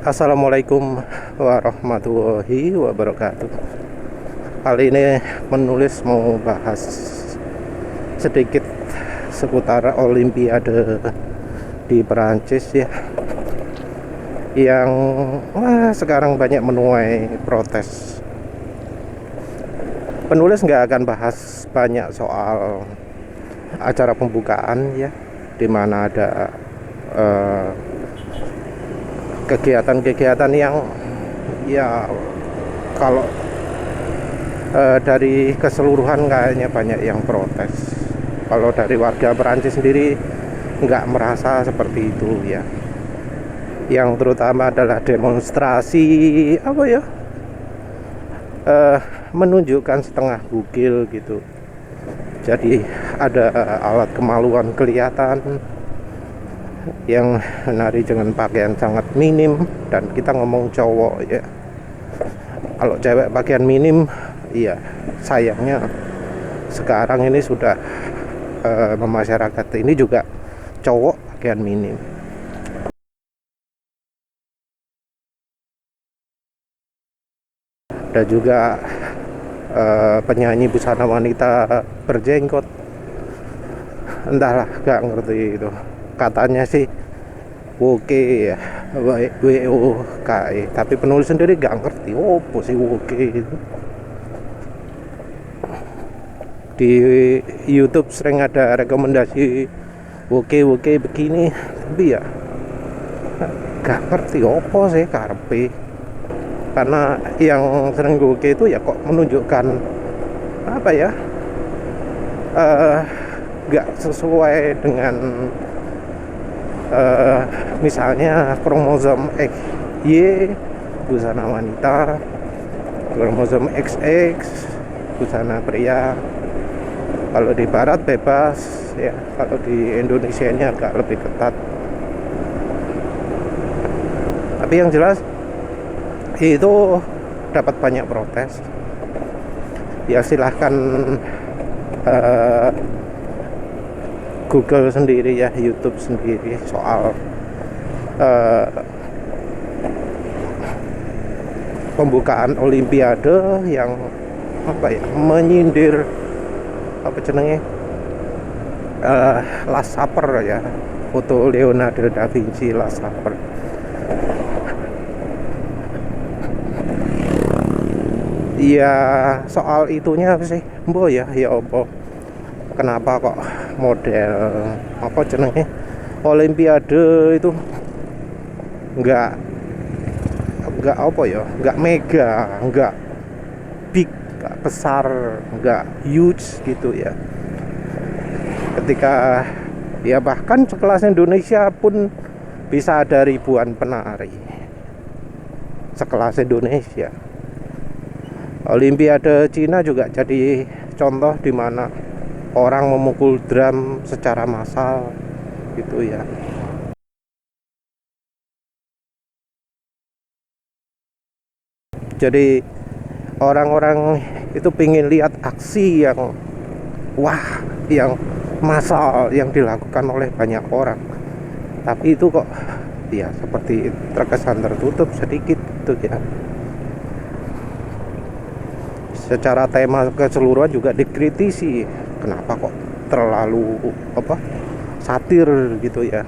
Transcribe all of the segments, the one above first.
Assalamualaikum warahmatullahi wabarakatuh. Kali ini menulis mau bahas sedikit seputar Olimpiade di Perancis ya, yang sekarang banyak menuai protes. Penulis nggak akan bahas banyak soal acara pembukaan ya, di mana ada kegiatan-kegiatan yang ya kalau dari keseluruhan kayaknya banyak yang protes. Kalau dari warga Perancis sendiri nggak merasa seperti itu ya. Yang terutama adalah demonstrasi apa ya, menunjukkan setengah bugil gitu. Jadi ada alat kemaluan kelihatan, yang menari dengan pakaian sangat minim, dan kita ngomong cowok ya. Kalau cewek pakaian minim, iya sayangnya sekarang ini sudah masyarakat ini juga cowok pakaian minim. Ada juga penyanyi busana wanita berjenggot, entahlah, gak ngerti itu. Katanya sih woke ya, WOKE, tapi penulis sendiri gak ngerti apa sih woke itu. Di YouTube sering ada rekomendasi woke begini, tapi ya gak ngerti apa sih karepe. Karena yang sering woke itu ya kok menunjukkan apa ya, gak sesuai dengan misalnya kromosom XY busana wanita, kromosom XX busana pria. Kalau di barat bebas ya, kalau di Indonesia ini agak lebih ketat. Tapi yang jelas itu dapat banyak protes. Ya silahkan Google sendiri ya, YouTube sendiri soal pembukaan Olimpiade yang apa ya, menyindir apa jenenge, Last Supper ya, foto Leonardo da Vinci Last Supper. Ya soal itunya apa sih, Mbok ya apa, kenapa kok model apa jenenge Olimpiade itu nggak apa ya, nggak mega, nggak big, nggak besar, nggak huge gitu ya. Ketika ya bahkan sekelas Indonesia pun bisa ada ribuan penari sekelas Indonesia. Olimpiade Cina juga jadi contoh di mana orang memukul drum secara massal gitu ya. Jadi orang-orang itu pengen lihat aksi yang wah, yang massal yang dilakukan oleh banyak orang. Tapi itu kok ya seperti terkesan tertutup sedikit gitu ya. Secara tema keseluruhan juga dikritisi, kenapa kok terlalu apa, satir gitu ya.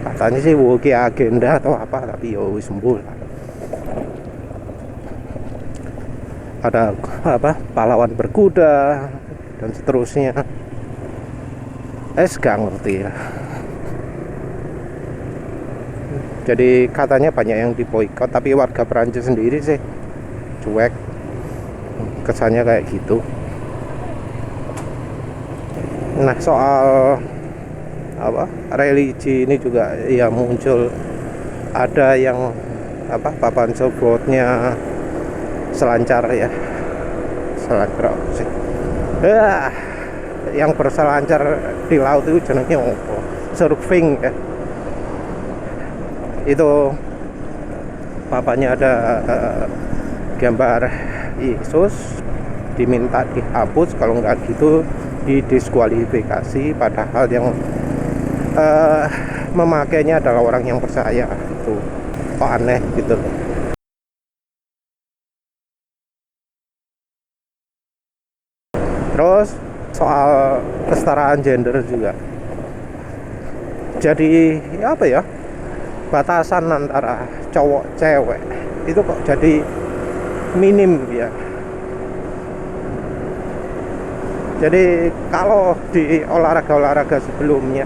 Katanya sih woke agenda atau apa, tapi ya wis sembul. Ada apa, pahlawan berkuda dan seterusnya. Gak ngerti ya. Jadi katanya banyak yang diboikot, tapi warga Perancis sendiri sih cuek, kesannya kayak gitu. Nah soal apa religi ini juga ya muncul, ada yang apa, papan sobotnya selancar ya, selancar apa sih yang berselancar di laut itu jenengnya apa, surfing ya. Itu papannya ada gambar Yesus, diminta dihapus, kalau nggak gitu didiskualifikasi. Padahal yang memakainya adalah orang yang percaya. Itu kok aneh gitu. Terus soal kesetaraan gender juga, jadi apa ya, batasan antara cowok cewek itu kok jadi minim ya. Jadi kalau di olahraga-olahraga sebelumnya,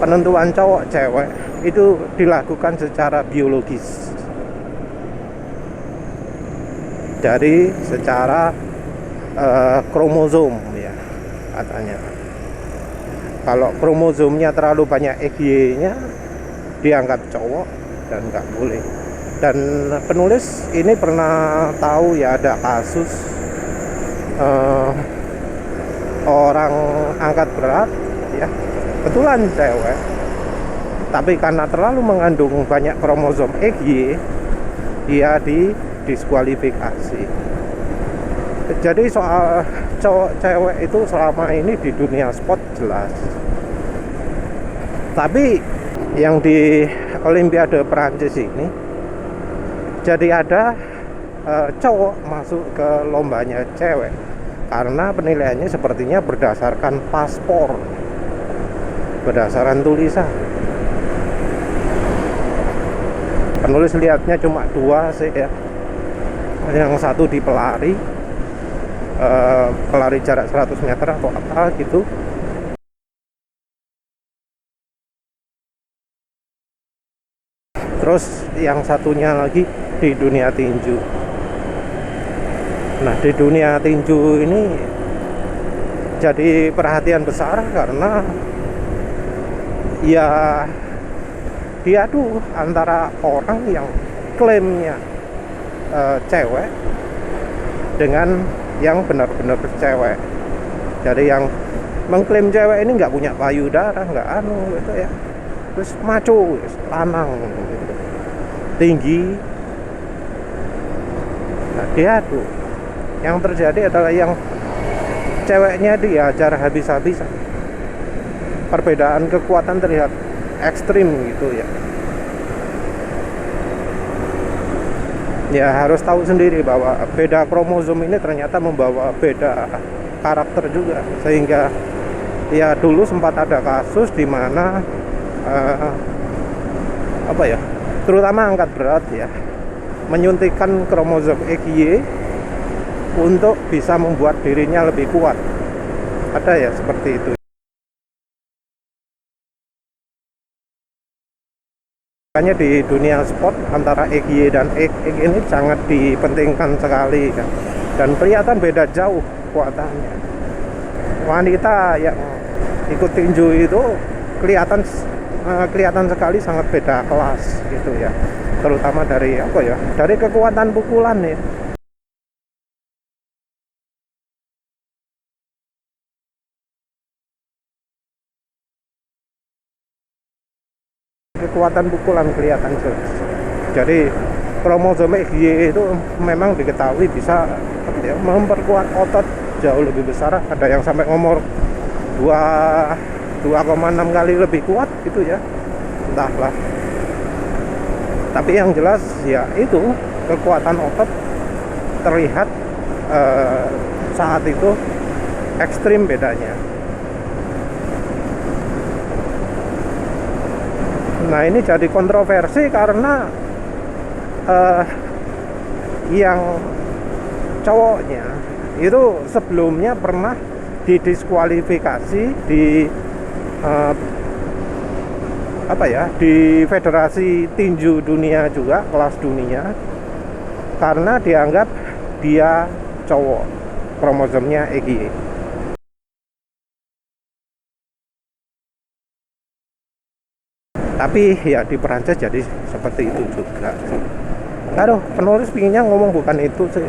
penentuan cowok cewek itu dilakukan secara biologis, dari secara kromosom ya katanya. Kalau kromosomnya terlalu banyak XY-nya dianggap cowok dan nggak boleh. Dan penulis ini pernah tahu ya, ada kasus orang angkat berat ya, kebetulan cewek, tapi karena terlalu mengandung banyak kromosom XY, dia didiskualifikasi. Jadi soal cowok cewek itu selama ini di dunia sport jelas, tapi yang di Olimpiade Perancis ini jadi ada cowok masuk ke lombanya cewek karena penilaiannya sepertinya berdasarkan paspor, berdasarkan tulisan. Penulis lihatnya cuma dua sih ya, yang satu di pelari jarak 100 meter atau apa gitu. Terus yang satunya lagi di dunia tinju. Nah, di dunia tinju ini jadi perhatian besar karena ya diadu antara orang yang klaimnya cewek dengan yang benar-benar cewek. Jadi yang mengklaim cewek ini nggak punya payudara, nggak gitu ya, terus maco, lanang gitu, tinggi. Nah, diadu. Yang terjadi adalah yang ceweknya diajar habis-habisan. Perbedaan kekuatan terlihat ekstrim gitu ya. Ya harus tahu sendiri bahwa beda kromosom ini ternyata membawa beda karakter juga, sehingga ya dulu sempat ada kasus di mana apa ya, terutama angkat berat ya, menyuntikkan kromosom XY untuk bisa membuat dirinya lebih kuat. Ada ya seperti itu. Makanya di dunia sport antara XY dan XX ini sangat dipentingkan sekali kan? Dan kelihatan beda jauh kekuatannya. Wanita yang ikut tinju itu kelihatan sekali sangat beda kelas gitu ya, terutama dari apa ya, dari kekuatan pukulan ya. Kekuatan pukulan kelihatan jelas. Jadi kromosom XY itu memang diketahui bisa ya, memperkuat otot jauh lebih besar. Ada yang sampai ngomong 2,6 kali lebih kuat gitu ya, entahlah. Tapi yang jelas ya itu kekuatan otot terlihat saat itu ekstrim bedanya. Nah, ini jadi kontroversi karena yang cowoknya itu sebelumnya pernah didiskualifikasi di di Federasi Tinju Dunia juga, kelas dunia, karena dianggap dia cowok, kromosomnya XY. Tapi ya di Perancis jadi seperti itu juga. Aduh, penulis pinginnya ngomong bukan itu sih.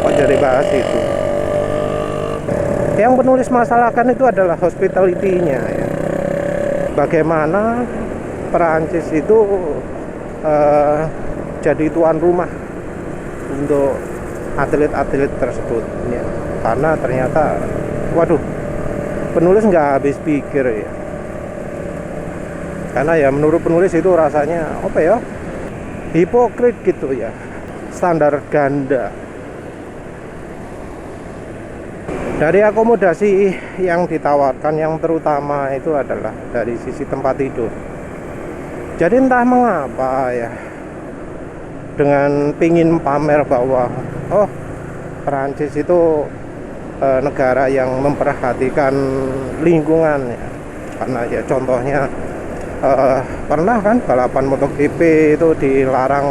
Kok jadi bahas itu? Yang penulis masalahkan itu adalah hospitality-nya ya. Bagaimana Perancis itu jadi tuan rumah untuk atlet-atlet tersebut ya. Karena ternyata, waduh, penulis nggak habis pikir ya. Karena ya menurut penulis itu rasanya apa ya, hipokrit gitu ya, standar ganda. Dari akomodasi yang ditawarkan, yang terutama itu adalah dari sisi tempat tidur. Jadi entah mengapa ya, dengan pingin pamer bahwa oh, Perancis itu negara yang memperhatikan lingkungan ya. Karena ya contohnya pernah kan balapan MotoGP itu dilarang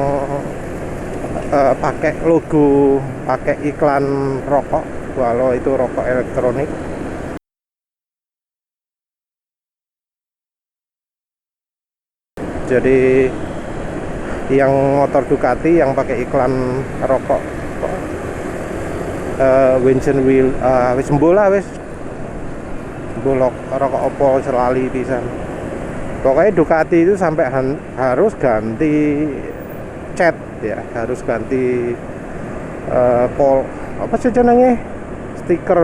pakai logo, pakai iklan rokok, walau itu rokok elektronik. Jadi yang motor Ducati yang pakai iklan rokok Vincent Will wis bola wis bolok rokok opo selali pisan. Pokoknya Ducati itu sampai harus ganti cat ya, harus ganti apa sih jenenge, stiker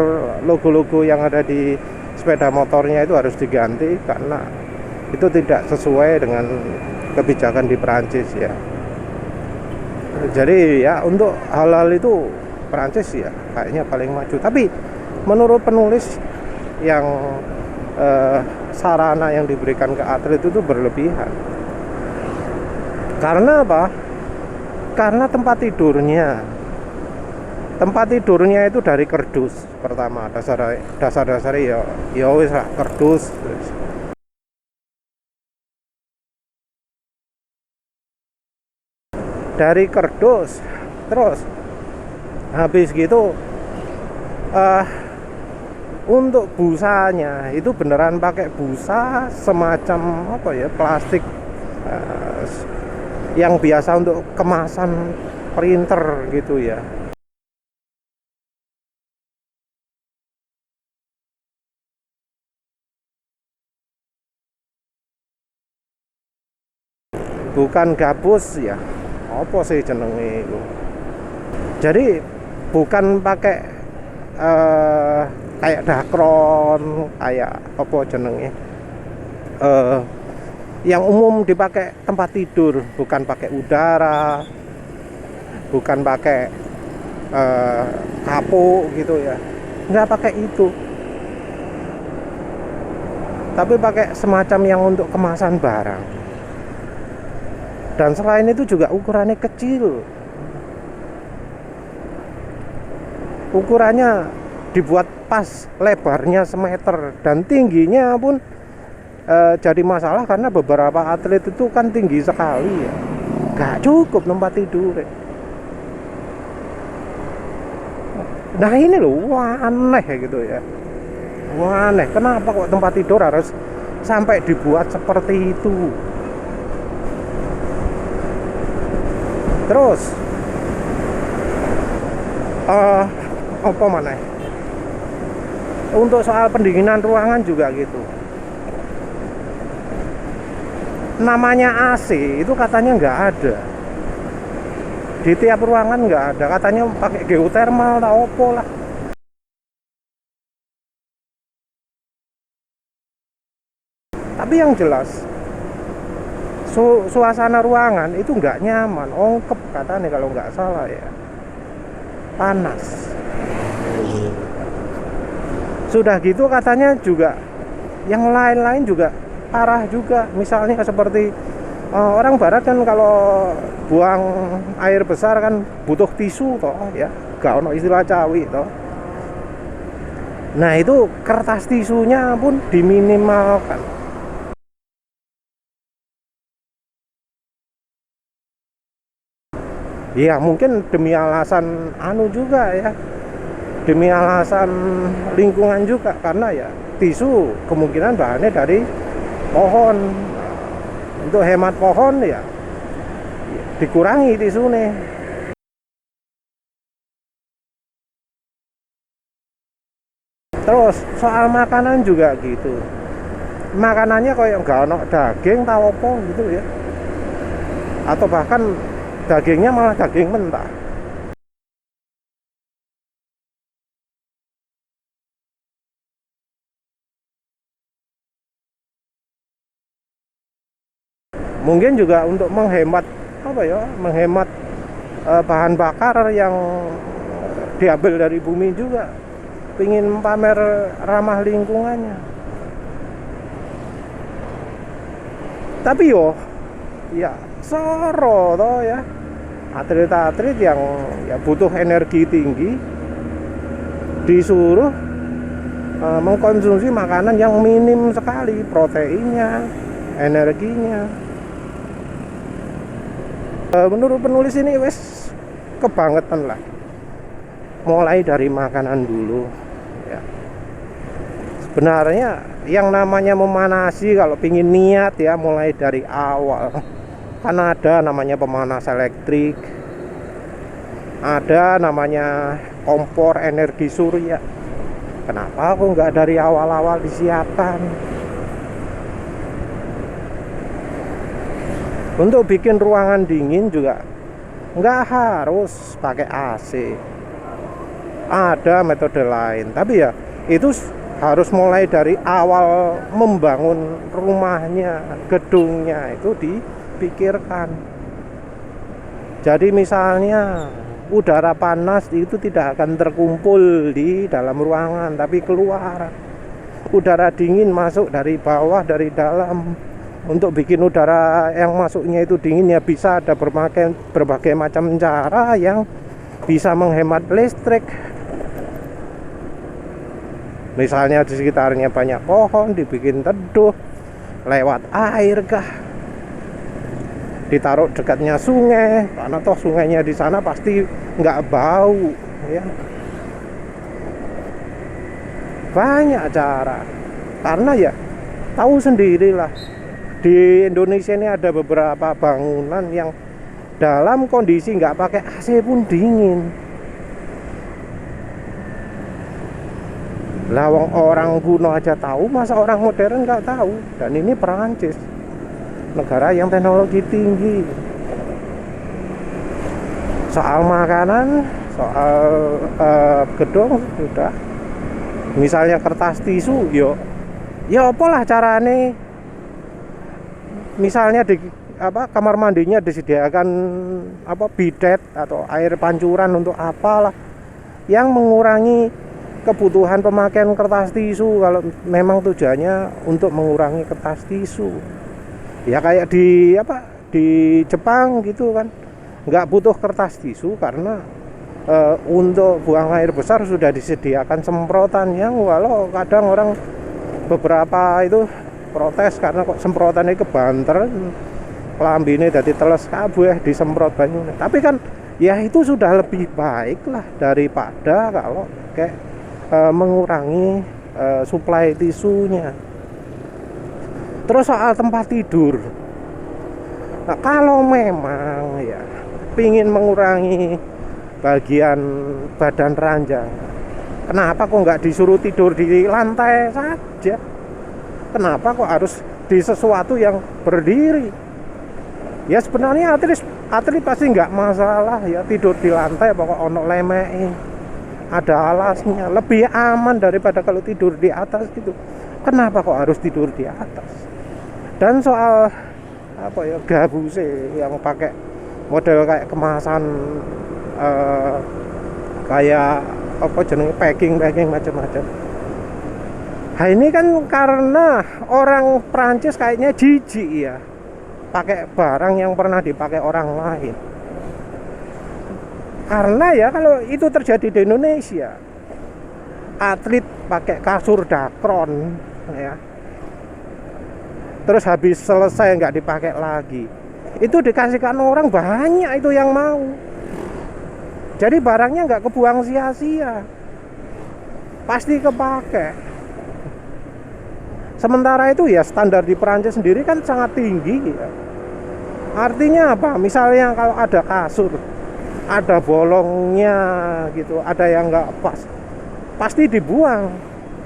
logo-logo yang ada di sepeda motornya itu harus diganti karena itu tidak sesuai dengan kebijakan di Perancis ya. Jadi ya untuk hal-hal itu Perancis ya kayaknya paling maju. Tapi menurut penulis yang sarana yang diberikan ke atlet itu berlebihan. Karena apa? Karena tempat tidurnya itu dari kardus. Pertama dasar ya wis lah kardus. Dari kardus, terus habis gitu untuk busanya itu beneran pakai busa semacam apa ya, plastik yang biasa untuk kemasan printer gitu ya. Bukan gabus ya, apa sih jenenge itu. Jadi bukan pakai kayak dakron, kayak apa jenenge, yang umum dipakai tempat tidur, bukan pakai udara, bukan pakai kapuk gitu ya, nggak pakai itu, tapi pakai semacam yang untuk kemasan barang. Dan selain itu juga ukurannya kecil, ukurannya dibuat pas, lebarnya semeter dan tingginya pun jadi masalah karena beberapa atlet itu kan tinggi sekali ya, gak cukup tempat tidur. Nah ini loh, wah aneh gitu ya, wah aneh, kenapa kok tempat tidur harus sampai dibuat seperti itu. Terus apa mana, untuk soal pendinginan ruangan juga gitu, namanya AC itu katanya nggak ada di tiap ruangan, nggak ada, katanya pakai geothermal atau opo lah. Tapi yang jelas suasana ruangan itu nggak nyaman, ongkep katanya kalau nggak salah ya, panas. Sudah gitu katanya juga yang lain-lain juga parah juga, misalnya seperti orang barat kan kalau buang air besar kan butuh tisu toh ya, gak ono istilah cawi toh. Nah itu kertas tisunya pun diminimalkan. Ya mungkin demi alasan anu juga ya, demi alasan lingkungan juga, karena ya tisu kemungkinan bahannya dari pohon. Untuk hemat pohon ya dikurangi tisu nih. Terus soal makanan juga gitu, makanannya kayak nggak ono daging tahu apa gitu ya, atau bahkan dagingnya malah daging mentah. Mungkin juga untuk menghemat menghemat bahan bakar yang diambil dari bumi juga, pingin pamer ramah lingkungannya. Tapi ya soro toh ya, atlet-atlet yang ya butuh energi tinggi disuruh mengkonsumsi makanan yang minim sekali proteinnya, energinya. Menurut penulis ini wes kebangetan lah, mulai dari makanan dulu ya. Sebenarnya yang namanya memanasi, kalau pingin niat ya mulai dari awal, kan ada namanya pemanas elektrik, ada namanya kompor energi surya. Kenapa aku nggak dari awal-awal disiapkan? Untuk bikin ruangan dingin juga nggak harus pakai AC, ada metode lain. Tapi ya itu harus mulai dari awal membangun rumahnya, gedungnya itu dipikirkan. Jadi misalnya udara panas itu tidak akan terkumpul di dalam ruangan, tapi keluar. Udara dingin masuk dari bawah, dari dalam. Untuk bikin udara yang masuknya itu dingin ya bisa ada berbagai macam cara yang bisa menghemat listrik. Misalnya di sekitarnya banyak pohon, dibikin teduh lewat air kah, ditaruh dekatnya sungai, karena toh sungainya di sana pasti nggak bau ya. Banyak cara, karena ya tahu sendirilah, di Indonesia ini ada beberapa bangunan yang dalam kondisi nggak pakai AC pun dingin. Lawang orang kuno aja tahu, masa orang modern nggak tahu? Dan ini Perancis, negara yang teknologi tinggi. Soal makanan, soal gedung sudah. Misalnya kertas tisu, ya apalah carane. Misalnya di kamar mandinya disediakan bidet atau air pancuran untuk apalah yang mengurangi kebutuhan pemakaian kertas tisu, kalau memang tujuannya untuk mengurangi kertas tisu. Ya kayak di Jepang gitu kan, nggak butuh kertas tisu karena untuk buang air besar sudah disediakan semprotan, yang walau kadang orang beberapa itu protes karena kok semprotannya kebanter, kelambine dadi teles kabeh disemprot banyu. Tapi kan ya itu sudah lebih baik lah daripada kalau kayak mengurangi suplai tisunya. Terus soal tempat tidur, nah, kalau memang ya pingin mengurangi bagian badan ranjang, kenapa kok nggak disuruh tidur di lantai saja? Kenapa kok harus di sesuatu yang berdiri? Ya sebenarnya atlet pasti nggak masalah ya tidur di lantai, pokok ono lemei, ada alasnya, lebih aman daripada kalau tidur di atas gitu. Kenapa kok harus tidur di atas? Dan soal gabuse yang pakai model kayak kemasan kayak packing macam-macam. Nah ini kan karena orang Prancis kayaknya jijik ya pakai barang yang pernah dipakai orang lain. Karena ya kalau itu terjadi di Indonesia, atlet pakai kasur dakron ya, terus habis selesai nggak dipakai lagi, itu dikasihkan orang banyak itu yang mau. Jadi barangnya nggak kebuang sia-sia, pasti kepake. Sementara itu ya standar di Perancis sendiri kan sangat tinggi ya. Artinya apa? Misalnya kalau ada kasur, ada bolongnya gitu, ada yang nggak pas, pasti dibuang.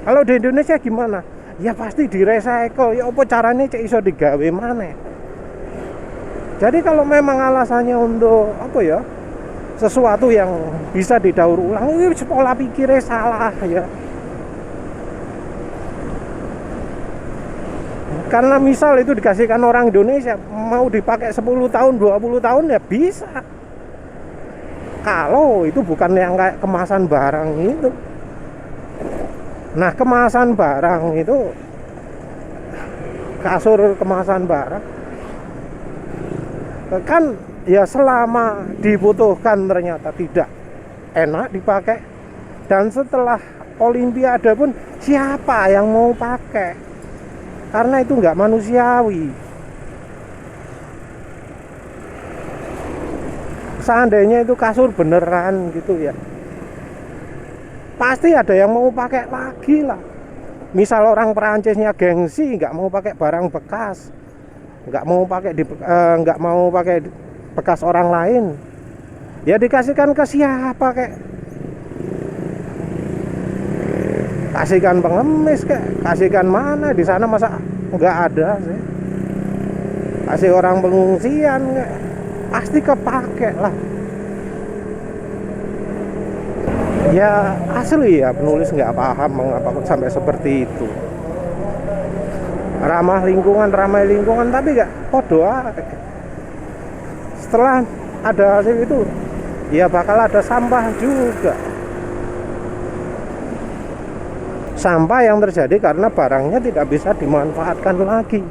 Kalau di Indonesia gimana? Ya pasti di-recycle. Ya apa caranya cek iso digawe mana? Jadi kalau memang alasannya untuk sesuatu yang bisa didaur ulang, ini pola pikirnya salah ya. karena misal itu dikasihkan orang Indonesia mau dipakai 10 tahun 20 tahun ya bisa, kalau itu bukan yang kayak kemasan barang itu. Nah, kemasan barang itu, kasur kemasan barang kan ya selama dibutuhkan ternyata tidak enak dipakai, dan setelah Olimpiade pun siapa yang mau pakai, karena itu nggak manusiawi. Seandainya itu kasur beneran gitu ya, pasti ada yang mau pakai lagi lah. Misal orang Perancisnya gengsi, nggak mau pakai barang bekas, nggak mau pakai bekas orang lain, ya dikasihkan ke siapa kek? Kasihkan pengemis kek? Kasihkan mana? Di sana masa nggak ada sih? Kasih orang pengungsian kek? Pasti kepake lah. Ya asli ya, penulis nggak paham mengapa sampai seperti itu. Ramah lingkungan, tapi nggak podo. Setelah ada hasil itu, ya bakal ada sampah juga. Sampah yang terjadi karena barangnya tidak bisa dimanfaatkan lagi.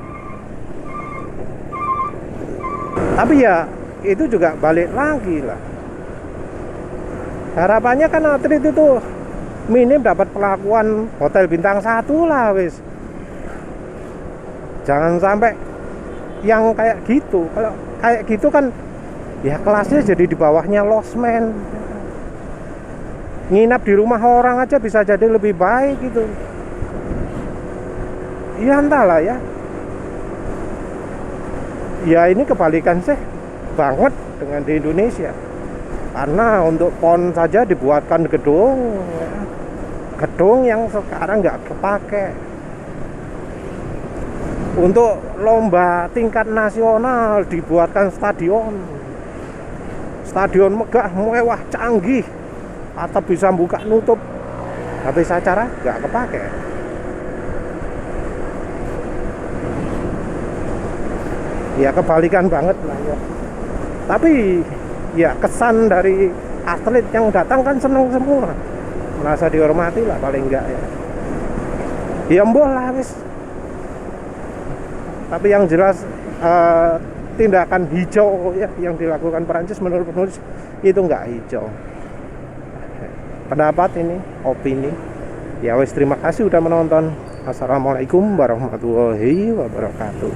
Tapi ya itu juga balik lagi lah. Harapannya kan atlet itu minim dapat perlakuan hotel bintang 1 lah wis. Jangan sampai yang kayak gitu. Kalau kayak gitu kan ya kelasnya jadi di bawahnya losmen. Nginap di rumah orang aja bisa jadi lebih baik gitu. Ya entahlah ya. Ya ini kebalikan sih banget dengan di Indonesia. Karena untuk PON saja dibuatkan gedung yang sekarang nggak kepake. Untuk lomba tingkat nasional dibuatkan stadion megah, mewah, canggih, atau bisa buka nutup, habis acara nggak kepake. Ya kebalikan banget lah ya. Tapi ya kesan dari atlet yang datang kan seneng semua, merasa dihormati lah paling enggak ya. Ya mboh lah wis. Tapi yang jelas tindakan hijau ya yang dilakukan Perancis menurut penulis itu enggak hijau. Pendapat ini, opini. Ya wis, terima kasih udah menonton. Assalamualaikum warahmatullahi wabarakatuh.